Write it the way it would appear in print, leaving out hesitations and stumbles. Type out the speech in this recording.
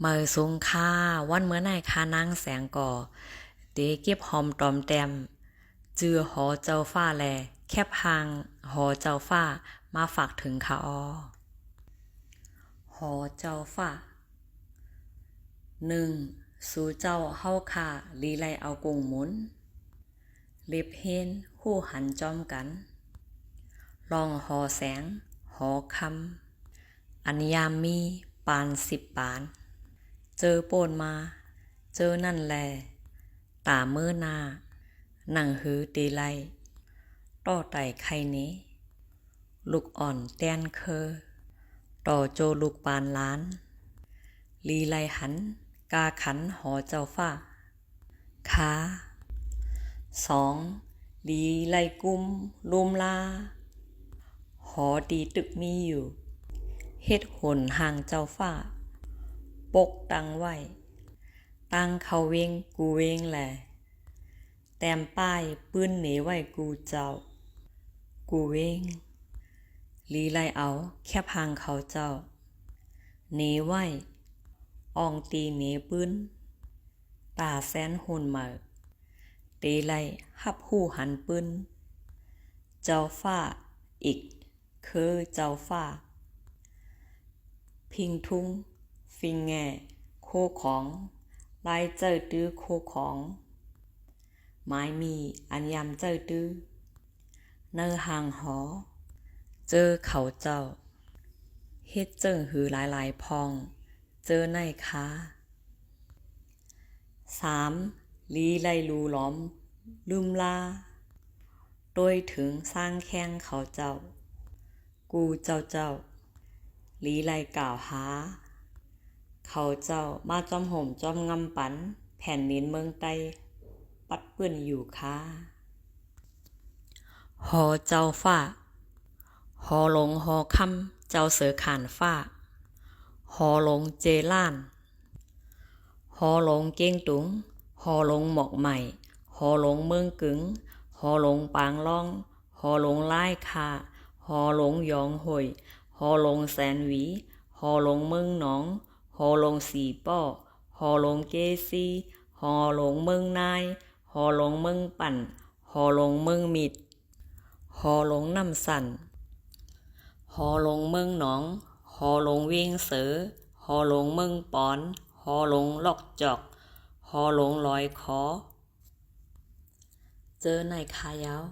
เมื่อสูงค่าวันเมื่อไหนค่านางแสงก่อเตเก็บหอมตอมแต้มจือหอเจ้าฟ้าแลแคบหางหอเจ้าฟ้ามาฝากถึงค่ะหอเจ้าฟ้าสู่เจ้าเฮาค่าลีไลเอากงหมุนเล็บเฮนคู่หันจอมกันลองหอแสงหอคำอันยามมีปาน10 ปานเจอโปนมาเจอนั่นแลตามือหน้าหนังหือตีไลต่อไต่ไข่นี้ลูกอ่อนแต้นเคอต่อโจลูกปานล้านลีไลหันกาขันหอเจ้าฟ้าขาลีไลกุมลุมลาหอดีตึกมีอยู่เฮ็ดหนห่างเจ้าฟ้าปกตังไว้ตั้งเขาเวงกูเวงแหละแต้มป้ายปื้นเหนไว้กูเจ้ากูเวงลีไลเอาแค่พังเขาเจ้าเหนไว้อ่องตีเหนปื้นตาแสนหุ่นเหมาเตไลหับหูหันปื้นเจ้าฟ้าอีกคือเจ้าฟ้าพิงทุ้งฟิงแง่โคของลายเจ้อตื้อโคของไม้มีอันยำเจ้อตื้อเนอห่างหอเจอเขาเจ้าเฮ็ดเจิ้งหือหลายพองเจอในค้าลีไลลูล้อมลืมลาโดยถึงสร้างแข้งเขาเจ้ากูเจ้าลีไลกล่าวหาเขาเจ้ามาจอมห่มจอมงำปันแผ่นดินเมืองไต้ปัดปื้นอยู่ค่ะหอเจ้าฟ้าหอหลงหอคำเจ้าเสือขานฟ้าหอหลงเจล้านหอหลงเก้งตุงหอหลงหมอกใหม่หอหลงเมืองกึ๋งหอหลงปางล่องหอหลงไล่คาหอหลงยองห่วยหอหลงแสนหวีหอหลงเมืองหนองหอหลงสีป้อหอหลงเกซีหอหลงเมืองนายหอหลงเมืองปั่นหอหลงเมืองมิดหอหลงน้ำสั่นหอหลงเมืองหนองหอหลงเวียงเสือหอหลงเมืองปอนหอหลงลอกจอกหอหลงลอยคอเจอในคายาว